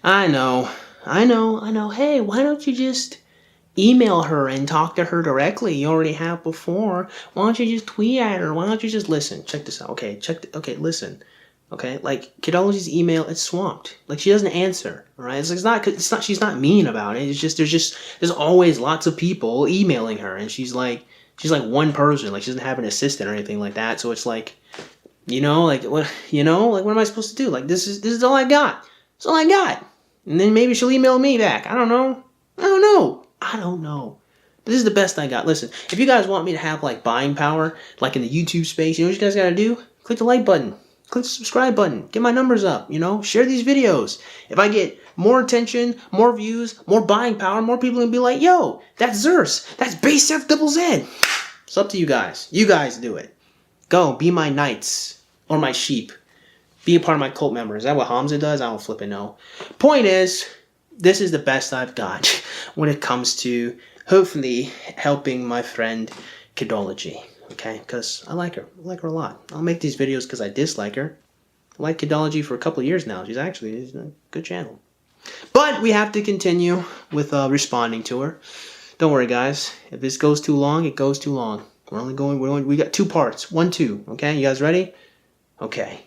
I know. Hey, why don't you just email her and talk to her directly? You already have before. Why don't you just tweet at her? Why don't you just listen? Check this out. Okay, listen. Okay, like Kidology's email, it's swamped. Like she doesn't answer. All right, it's not. She's not mean about it. It's just there's always lots of people emailing her, and she's like one person. Like she doesn't have an assistant or anything like that. So it's like, what am I supposed to do? Like this is all I got. That's all I got. And then maybe she'll email me back. I don't know. This is the best I got. Listen, if you guys want me to have like buying power, like in the YouTube space, you know what you guys gotta do? Click the like button. Click the subscribe button. Get my numbers up, Share these videos. If I get more attention, more views, more buying power, more people will be like, yo, that's Zers. That's BASSFZz. It's up to you guys. You guys do it. Go, be my knights. Or my sheep. Be a part of my cult member. Is that what Hamza does? I don't flipping know. Point is, this is the best I've got when it comes to hopefully helping my friend Kidology. Okay? Because I like her. I like her a lot. I'll make these videos because I dislike her. I like Kidology for a couple of years now. She's a good channel. But we have to continue with responding to her. Don't worry, guys. If this goes too long, it goes too long. We got 2 parts. 1, 2. Okay? You guys ready? Okay.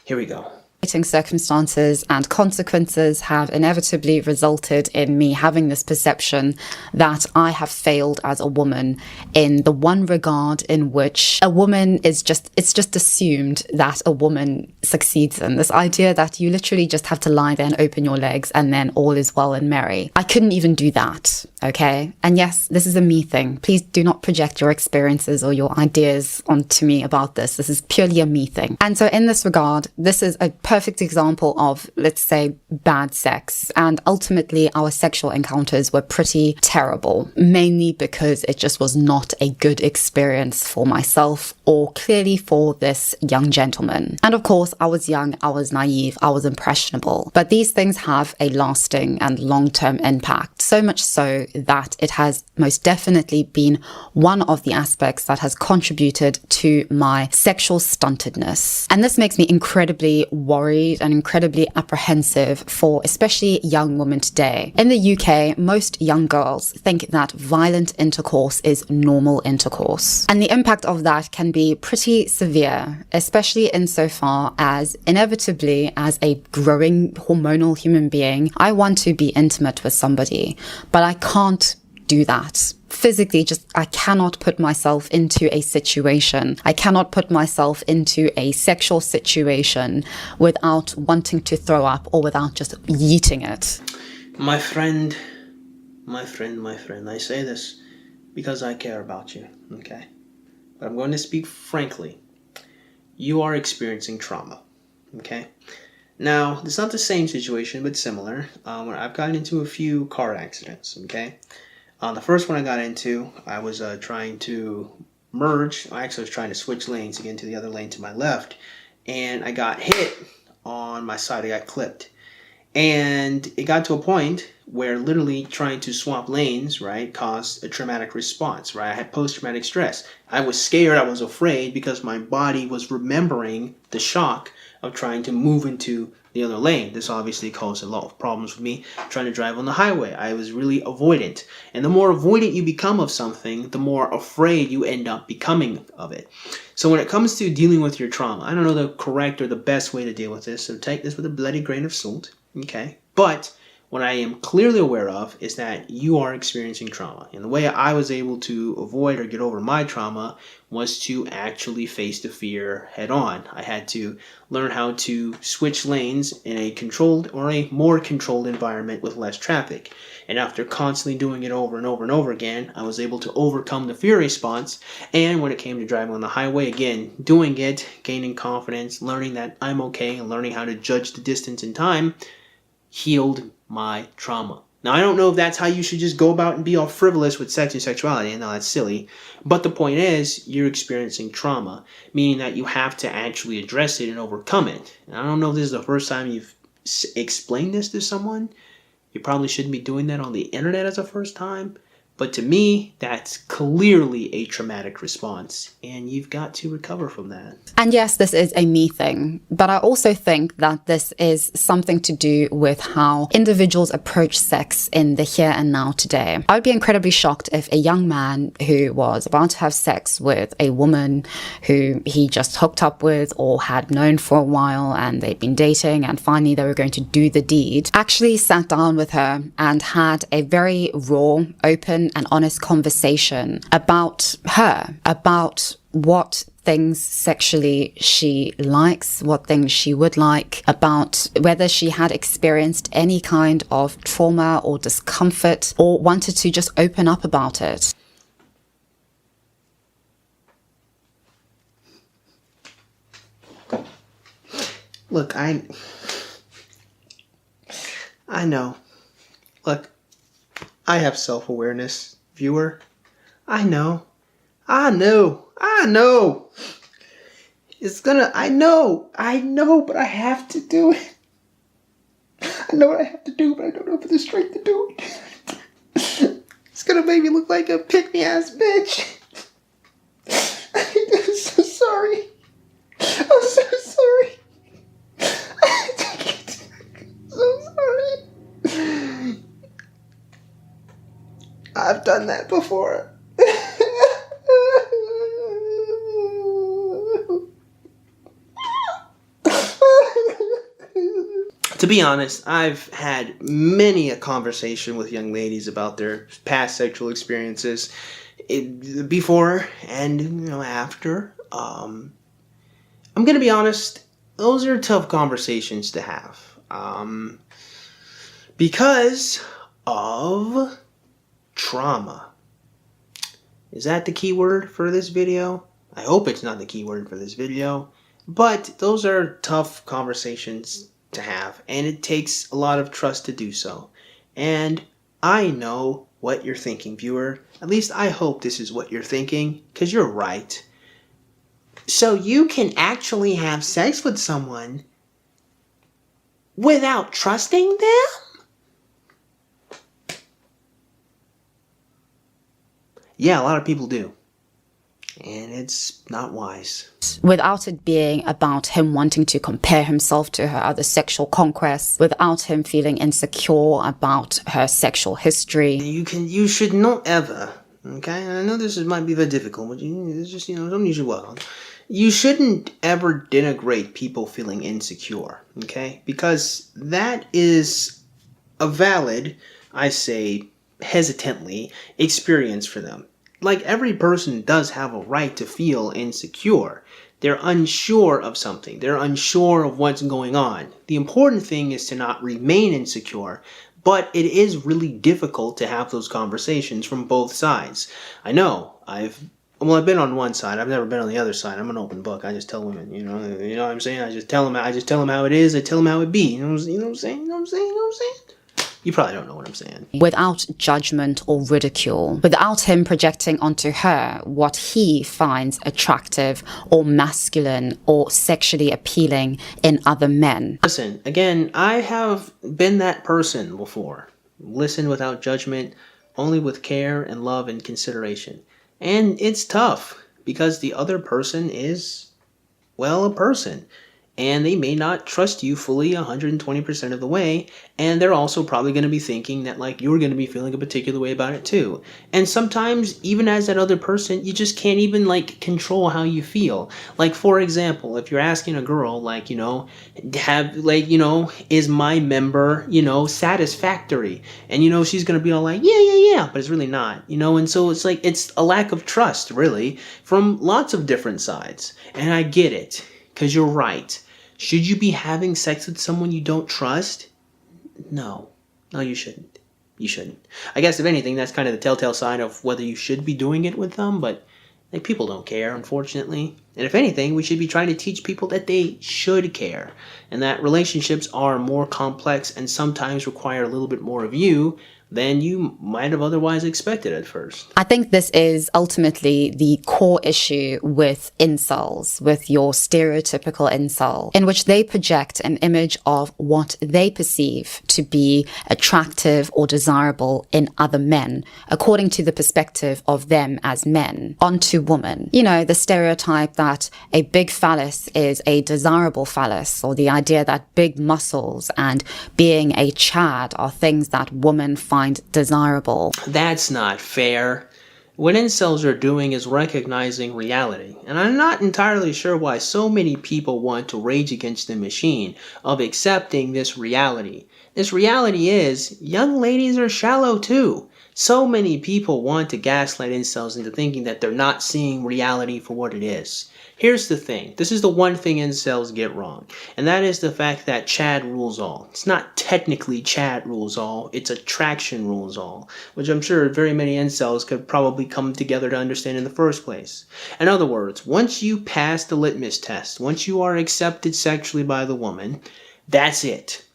Here we go. Circumstances and consequences have inevitably resulted in me having this perception that I have failed as a woman in the one regard in which a woman it's just assumed that a woman succeeds in. This idea that you literally just have to lie there and open your legs and then all is well and merry. I couldn't even do that, okay? And yes, this is a me thing. Please do not project your experiences or your ideas onto me about this. This is purely a me thing. And so in this regard, this is a perfect example of, let's say, bad sex. And ultimately, our sexual encounters were pretty terrible, mainly because it just was not a good experience for myself or clearly for this young gentleman. And of course, I was young, I was naive, I was impressionable. But these things have a lasting and long-term impact, so much so that it has most definitely been one of the aspects that has contributed to my sexual stuntedness. And this makes me incredibly worried and incredibly apprehensive for especially young women today. In the UK, most young girls think that violent intercourse is normal intercourse. And the impact of that can be pretty severe, especially insofar as inevitably as a growing hormonal human being, I want to be intimate with somebody, but I can't do that. Physically, I cannot put myself into a situation. I cannot put myself into a sexual situation without wanting to throw up or without just yeeting it. My friend, I say this because I care about you, okay? But I'm going to speak frankly. You are experiencing trauma, okay? Now, it's not the same situation, but similar. Where I've gotten into a few car accidents, okay? The first one I got into, I was trying to merge. I was trying to switch lanes to get into the other lane to my left. And I got hit on my side. I got clipped. And it got to a point where literally trying to swap lanes, right, caused a traumatic response, right? I had post-traumatic stress. I was scared. I was afraid because my body was remembering the shock of trying to move into the other lane. This obviously caused a lot of problems with me trying to drive on the highway. I was really avoidant. And the more avoidant you become of something, the more afraid you end up becoming of it. So when it comes to dealing with your trauma, I don't know the correct or the best way to deal with this, so take this with a bloody grain of salt, okay? But what I am clearly aware of is that you are experiencing trauma. And the way I was able to avoid or get over my trauma was to actually face the fear head on. I had to learn how to switch lanes in a controlled or a more controlled environment with less traffic. And after constantly doing it over and over and over again, I was able to overcome the fear response. And when it came to driving on the highway, again, doing it, gaining confidence, learning that I'm okay, and learning how to judge the distance and time, healed my trauma. Now, I don't know if that's how you should just go about and be all frivolous with sex and sexuality. I know that's silly. But the point is, you're experiencing trauma, meaning that you have to actually address it and overcome it. And I don't know if this is the first time you've explained this to someone. You probably shouldn't be doing that on the internet as a first time. But to me, that's clearly a traumatic response, and you've got to recover from that. And yes, this is a me thing, but I also think that this is something to do with how individuals approach sex in the here and now today. I would be incredibly shocked if a young man who was about to have sex with a woman who he just hooked up with or had known for a while and they'd been dating and finally they were going to do the deed, actually sat down with her and had a very raw, open and honest conversation about her, about what things sexually she likes, what things she would like, about whether she had experienced any kind of trauma or discomfort or wanted to just open up about it. Look, I know. Look, I have self-awareness, viewer. I know. I know, but I have to do it. I know what I have to do, but I don't know if the strength to do it. It's gonna make me look like a pick-me-ass bitch. I'm so sorry. I'm so sorry. I'm so sorry. I've done that before. To be honest, I've had many a conversation with young ladies about their past sexual experiences before and after. I'm gonna be honest, those are tough conversations to have because of trauma. Is that the key word for this video? I hope it's not the key word for this video, but those are tough conversations to have, and it takes a lot of trust to do so. And I know what you're thinking, viewer. At least I hope this is what you're thinking, because you're right. So you can actually have sex with someone without trusting them? Yeah, a lot of people do. And it's not wise. Without it being about him wanting to compare himself to her other sexual conquests, without him feeling insecure about her sexual history. You should not ever, okay? And I know might be very difficult, but it's just, something you should work on. You shouldn't ever denigrate people feeling insecure, okay? Because that is a valid, I say hesitantly, experience for them. Like, every person does have a right to feel insecure. They're unsure of something. They're unsure of what's going on. The important thing is to not remain insecure, but it is really difficult to have those conversations from both sides. I know, I've been on one side. I've never been on the other side. I'm an open book. I just tell women, you know what I'm saying? I just tell them how it is. I tell them how it be. You know what I'm saying? You probably don't know what I'm saying. Without judgment or ridicule, without him projecting onto her what he finds attractive or masculine or sexually appealing in other men. Listen, again, I have been that person before. Listen without judgment, only with care and love and consideration. And it's tough because the other person is, well, a person. And they may not trust you fully 120% of the way, and they're also probably going to be thinking that, like, you're going to be feeling a particular way about it too. And sometimes, even as that other person, you just can't even, like, control how you feel. Like, for example, if you're asking a girl, like, is my member, satisfactory? And, she's going to be all like, yeah, but it's really not, and so it's like, it's a lack of trust, really, from lots of different sides. And I get it, because you're right. Should you be having sex with someone you don't trust? No, you shouldn't. You shouldn't. I guess if anything, that's kind of the telltale sign of whether you should be doing it with them, but people don't care, unfortunately. And if anything, we should be trying to teach people that they should care, and that relationships are more complex and sometimes require a little bit more of you than you might have otherwise expected at first. I think this is ultimately the core issue with incels, with your stereotypical incel, in which they project an image of what they perceive to be attractive or desirable in other men, according to the perspective of them as men, onto women. You know, the stereotype that a big phallus is a desirable phallus, or the idea that big muscles and being a Chad are things that women find desirable. That's not fair. What incels are doing is recognizing reality, and I'm not entirely sure why so many people want to rage against the machine of accepting this reality. This reality is, young ladies are shallow too. So many people want to gaslight incels into thinking that they're not seeing reality for what it is. Here's the thing. This is the one thing incels get wrong, and that is the fact that Chad rules all. It's not technically Chad rules all, it's attraction rules all, which I'm sure very many incels could probably come together to understand in the first place. In other words, once you pass the litmus test, once you are accepted sexually by the woman, that's it.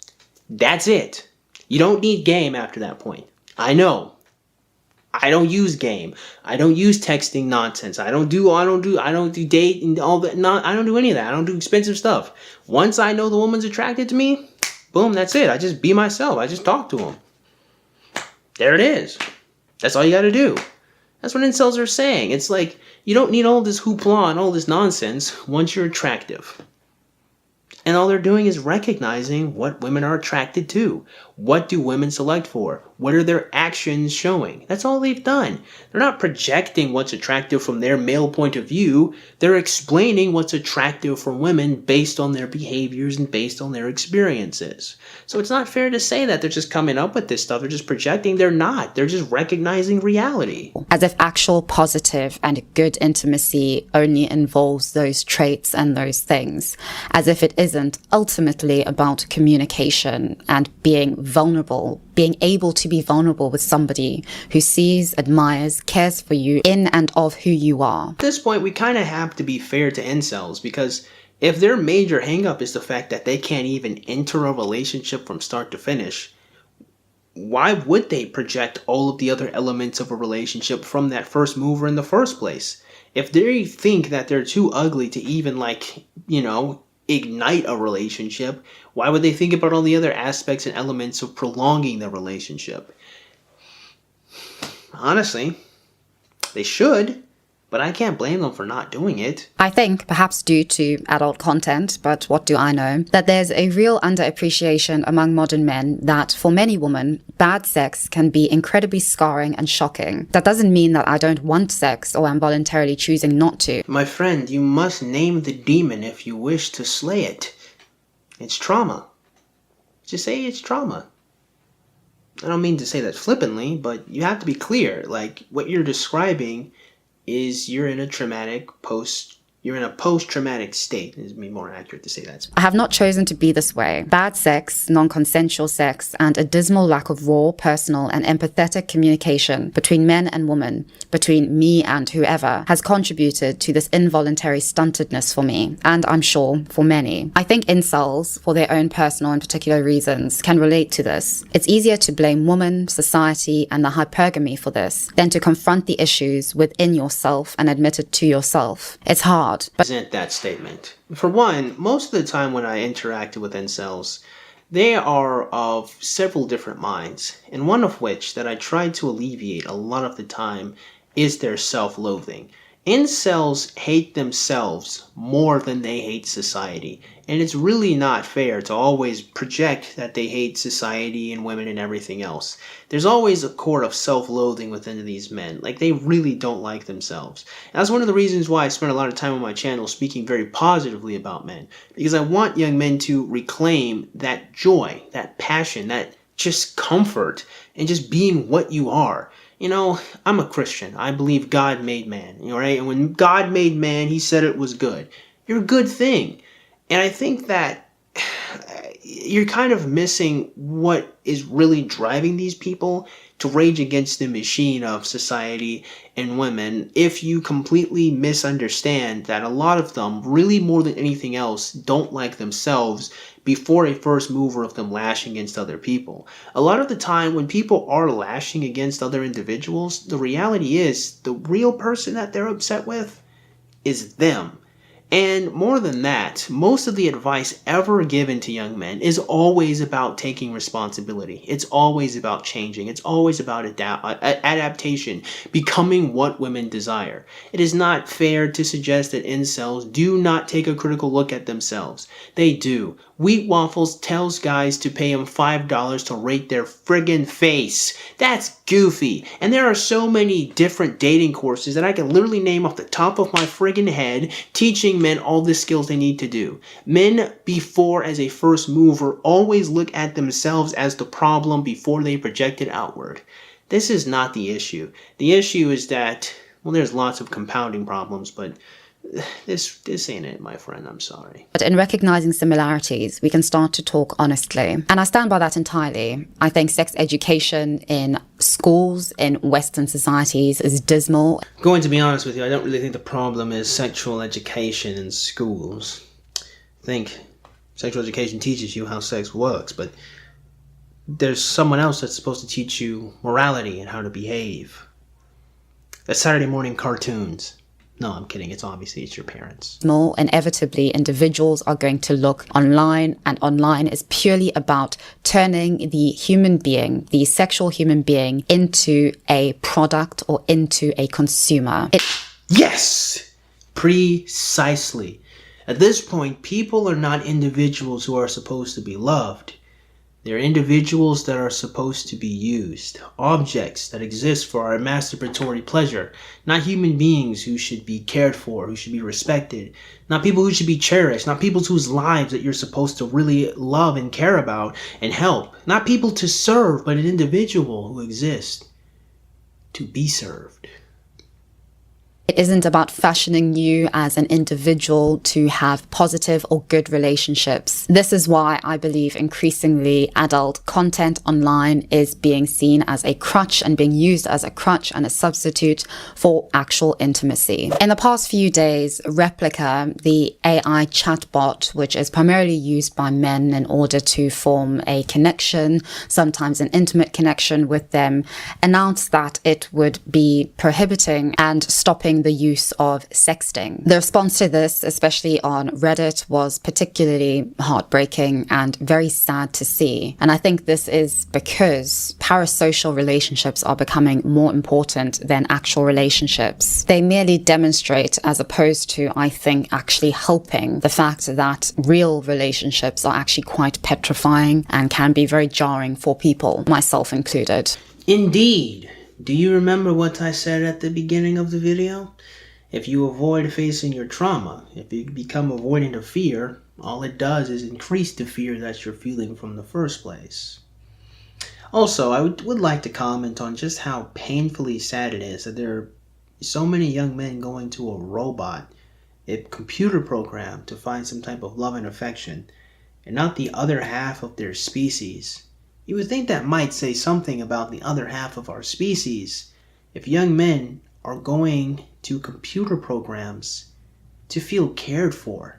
That's it. You don't need game after that point. I know. I don't use game. I don't use texting nonsense. I don't do date and all that. I don't do any of that. I don't do expensive stuff. Once I know the woman's attracted to me, boom, that's it. I just be myself. I just talk to them. There it is. That's all you got to do. That's what incels are saying. It's like, you don't need all this hoopla and all this nonsense once you're attractive. And all they're doing is recognizing what women are attracted to. What do women select for? What are their actions showing? That's all they've done. They're not projecting what's attractive from their male point of view. They're explaining what's attractive for women based on their behaviors and based on their experiences. So it's not fair to say that they're just coming up with this stuff. They're just projecting. They're not. They're just recognizing reality. As if actual positive and good intimacy only involves those traits and those things. As if it isn't ultimately about communication and being vulnerable, being able to be vulnerable with somebody who sees, admires, cares for you in and of who you are. At this point, we kind of have to be fair to incels, because if their major hangup is the fact that they can't even enter a relationship from start to finish, why would they project all of the other elements of a relationship from that first mover in the first place? If they think that they're too ugly to even, ignite a relationship, why would they think about all the other aspects and elements of prolonging the relationship? Honestly, they should, but I can't blame them for not doing it. I think, perhaps due to adult content, but what do I know, that there's a real underappreciation among modern men that for many women, bad sex can be incredibly scarring and shocking. That doesn't mean that I don't want sex or am voluntarily choosing not to. My friend, you must name the demon if you wish to slay it. It's trauma. Just say it's trauma. I don't mean to say that flippantly, but you have to be clear. Like, what you're describing is you're in a post-traumatic state. It'd be more accurate to say that. I have not chosen to be this way. Bad sex, non-consensual sex, and a dismal lack of raw, personal, and empathetic communication between men and women, between me and whoever, has contributed to this involuntary stuntedness for me, and I'm sure for many. I think incels, for their own personal and particular reasons, can relate to this. It's easier to blame woman, society, and the hypergamy for this than to confront the issues within yourself and admit it to yourself. It's hard. But present that statement. For one, most of the time when I interacted with incels, they are of several different minds, and one of which that I try to alleviate a lot of the time is their self-loathing. Incels hate themselves more than they hate society, and it's really not fair to always project that they hate society and women and everything else. There's always a core of self-loathing within these men. Like, they really don't like themselves. And that's one of the reasons why I spend a lot of time on my channel speaking very positively about men, because I want young men to reclaim that joy, that passion, that just comfort, and just being what you are. You know, I'm a Christian. I believe God made man, right? And when God made man, he said it was good. You're a good thing. And I think that you're kind of missing what is really driving these people to rage against the machine of society and women if you completely misunderstand that a lot of them, really more than anything else, don't like themselves before a first mover of them lashing against other people. A lot of the time when people are lashing against other individuals, the reality is the real person that they're upset with is them. And more than that, most of the advice ever given to young men is always about taking responsibility. It's always about changing. It's always about adaptation, becoming what women desire. It is not fair to suggest that incels do not take a critical look at themselves. They do. Wheat Waffles tells guys to pay him $5 to rate their friggin' face. That's goofy. And there are so many different dating courses that I can literally name off the top of my friggin' head, teaching men all the skills they need to do. Men, before as a first mover, always look at themselves as the problem before they project it outward. This is not the issue. The issue is that, well, there's lots of compounding problems, but this ain't it, my friend. I'm sorry. But in recognizing similarities, we can start to talk honestly. And I stand by that entirely. I think sex education in schools in Western societies is dismal. Going to be honest with you, I don't really think the problem is sexual education in schools. I think sexual education teaches you how sex works, but there's someone else that's supposed to teach you morality and how to behave. That's Saturday morning cartoons. No, I'm kidding. It's your parents. More inevitably, individuals are going to look online, and online is purely about turning the human being, the sexual human being, into a product or into a consumer. Yes! Precisely. At this point, people are not individuals who are supposed to be loved. They're individuals that are supposed to be used, objects that exist for our masturbatory pleasure, not human beings who should be cared for, who should be respected, not people who should be cherished, not people whose lives that you're supposed to really love and care about and help, not people to serve, but an individual who exists to be served. It isn't about fashioning you as an individual to have positive or good relationships. This is why I believe increasingly adult content online is being seen as a crutch and being used as a crutch and a substitute for actual intimacy. In the past few days, Replica, the AI chatbot, which is primarily used by men in order to form a connection, sometimes an intimate connection with them, announced that it would be prohibiting and stopping the use of sexting. The response to this, especially on Reddit, was particularly heartbreaking and very sad to see. And I think this is because parasocial relationships are becoming more important than actual relationships. They merely demonstrate, as opposed to, I think, actually helping, the fact that real relationships are actually quite petrifying and can be very jarring for people, myself included. Indeed. Do you remember what I said at the beginning of the video? If you avoid facing your trauma, if you become avoidant of fear, all it does is increase the fear that you're feeling from the first place. Also, I would like to comment on just how painfully sad it is that there are so many young men going to a robot, a computer program, to find some type of love and affection, and not the other half of their species. You would think that might say something about the other half of our species if young men are going to computer programs to feel cared for.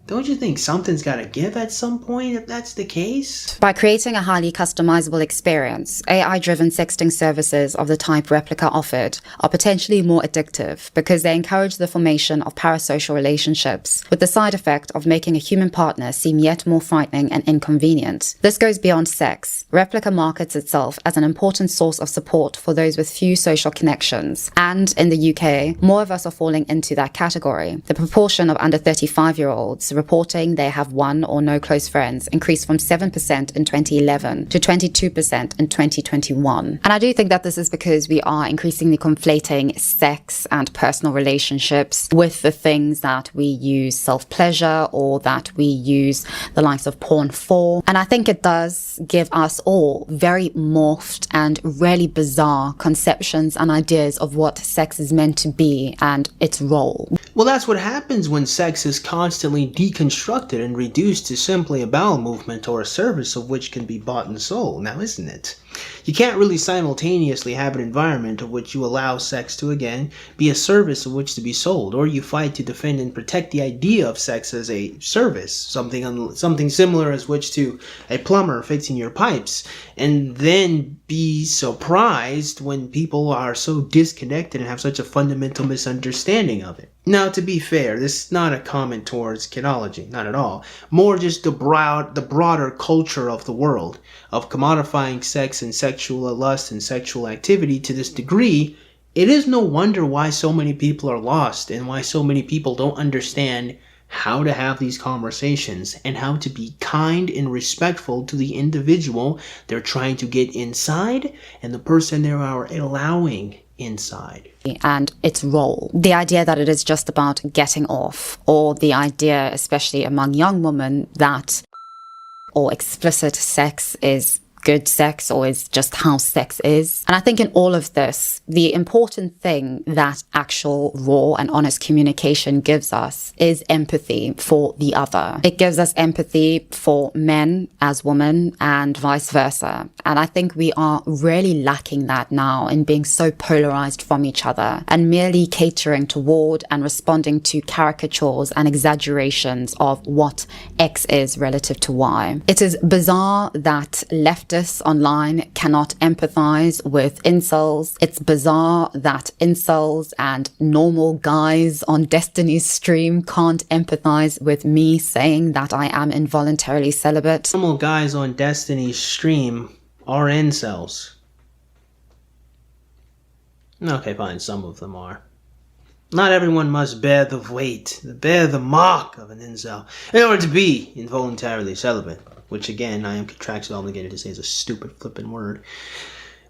Don't you think something's got to give at some point if that's the case? By creating a highly customizable experience, AI-driven sexting services of the type Replica offered are potentially more addictive because they encourage the formation of parasocial relationships, with the side effect of making a human partner seem yet more frightening and inconvenient. This goes beyond sex. Replica markets itself as an important source of support for those with few social connections. And in the UK, more of us are falling into that category. The proportion of under 35-year-olds reporting they have one or no close friends increased from 7% in 2011 to 22% in 2021. And I do think that this is because we are increasingly conflating sex and personal relationships with the things that we use self-pleasure or that we use the likes of porn for. And I think it does give us all very morphed and really bizarre conceptions and ideas of what sex is meant to be and its role. Well, that's what happens when sex is constantly deconstructed and reduced to simply a bowel movement or a service of which can be bought and sold, now isn't it? You can't really simultaneously have an environment of which you allow sex to, again, be a service of which to be sold, or you fight to defend and protect the idea of sex as a service, something similar as which to a plumber fixing your pipes, and then be surprised when people are so disconnected and have such a fundamental misunderstanding of it. Now, to be fair, this is not a comment towards Kidology, not at all. More just the broader culture of the world, of commodifying sex and sexual lust and sexual activity to this degree. It is no wonder why so many people are lost and why so many people don't understand how to have these conversations and how to be kind and respectful to the individual they're trying to get inside and the person they are allowing inside. And its role. The idea that it is just about getting off, or the idea, especially among young women, that or explicit sex is good sex or is just how sex is. And I think in all of this, the important thing that actual raw and honest communication gives us is empathy for the other. It gives us empathy for men as women and vice versa. And I think we are really lacking that now in being so polarized from each other and merely catering toward and responding to caricatures and exaggerations of what X is relative to Y. It is bizarre that leftists online cannot empathize with incels. It's bizarre that incels and normal guys on Destiny's stream can't empathize with me saying that I am involuntarily celibate. Normal guys on Destiny's stream are incels. Okay, fine, some of them are. Not everyone must bear the weight, bear the mark of an incel in order to be involuntarily celibate. Which, again, I am contractually obligated to say is a stupid flippin' word.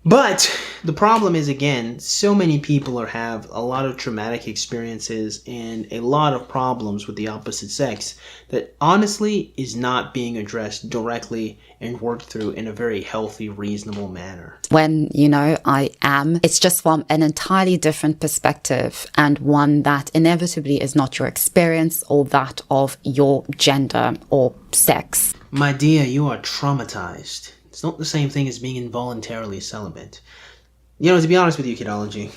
But the problem is, again, so many people have a lot of traumatic experiences and a lot of problems with the opposite sex that honestly is not being addressed directly and worked through in a very healthy, reasonable manner. When, I am, it's just from an entirely different perspective and one that inevitably is not your experience or that of your gender or sex. My dear, you are traumatized. It's not the same thing as being involuntarily celibate. To be honest with you, Kidology,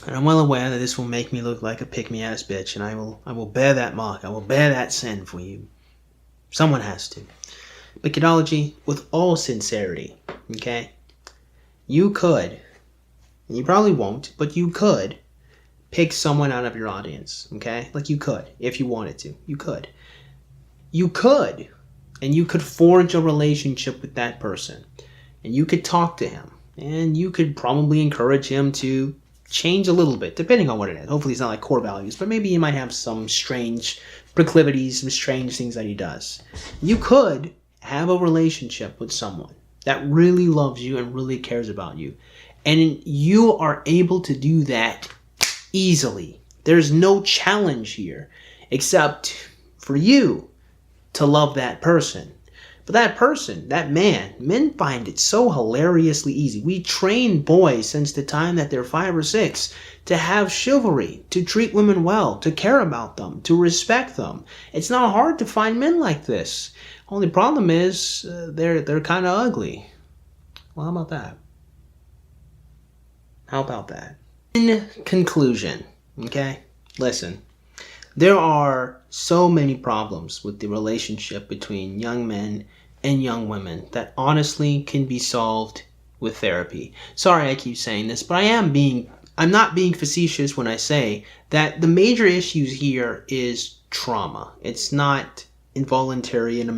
and I'm well aware that this will make me look like a pick-me-ass bitch, and I will bear that mark. I will bear that sin for you. Someone has to. But Kidology, with all sincerity, okay, you could, and you probably won't, but you could pick someone out of your audience, okay? Like you could, if you wanted to. You could. You could. And you could forge a relationship with that person. And you could talk to him. And you could probably encourage him to change a little bit, depending on what it is. Hopefully it's not like core values, but maybe he might have some strange proclivities, some strange things that he does. You could have a relationship with someone that really loves you and really cares about you. And you are able to do that easily. There's no challenge here, except for you to love that person. But that person, that man, men find it so hilariously easy. We train boys since the time that they're 5 or 6 to have chivalry, to treat women well, to care about them, to respect them. It's not hard to find men like this. Only problem is they're kind of ugly. Well, how about that? How about that? In conclusion, okay? Listen. There are so many problems with the relationship between young men and young women that honestly can be solved with therapy. Sorry I keep saying this, but I'm not being facetious when I say that the major issues here is trauma. It's not involuntary and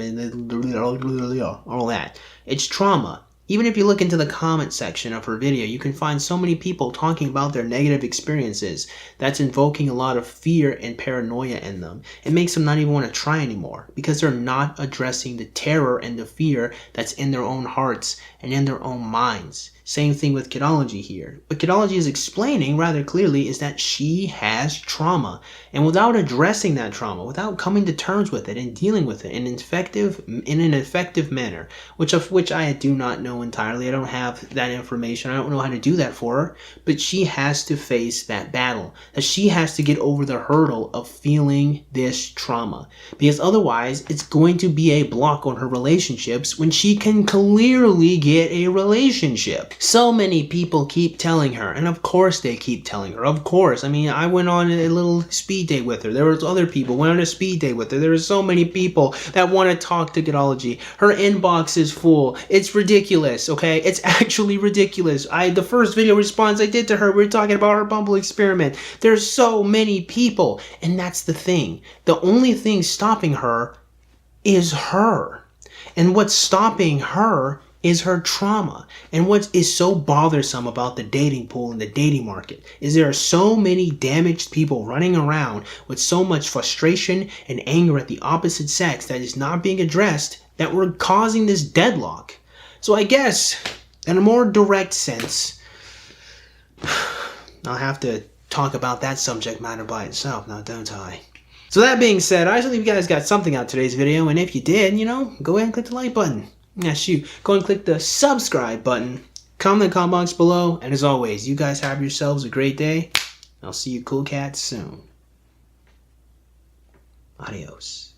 all that. It's trauma. Even if you look into the comment section of her video, you can find so many people talking about their negative experiences that's invoking a lot of fear and paranoia in them. It makes them not even want to try anymore because they're not addressing the terror and the fear that's in their own hearts and in their own minds. Same thing with Kidology here. What Kidology is explaining rather clearly is that she has trauma. And without addressing that trauma, without coming to terms with it and dealing with it in an effective manner, which I do not know know entirely. I don't have that information. I don't know how to do that for her. But she has to face that battle. That she has to get over the hurdle of feeling this trauma. Because otherwise, it's going to be a block on her relationships when she can clearly get a relationship. So many people keep telling her, and of course they keep telling her. Of course. I mean, I went on a little speed date with her. There was other people went on a speed date with her. There are so many people that want to talk to Kidology. Her inbox is full. It's ridiculous, okay? It's actually ridiculous. The first video response I did to her, we were talking about her Bumble experiment. There's so many people, and that's the thing. The only thing stopping her is her. And what's stopping her is her trauma. And what is so bothersome about the dating pool and the dating market is there are so many damaged people running around with so much frustration and anger at the opposite sex that is not being addressed that we're causing this deadlock. So I guess, in a more direct sense, I'll have to talk about that subject matter by itself now, don't I? So that being said, I believe you guys got something out of today's video, and if you did, go ahead and click the like button. Yeah, shoot. Go and click the subscribe button. Comment in the comment box below, and as always, you guys have yourselves a great day. I'll see you cool cats soon. Adios.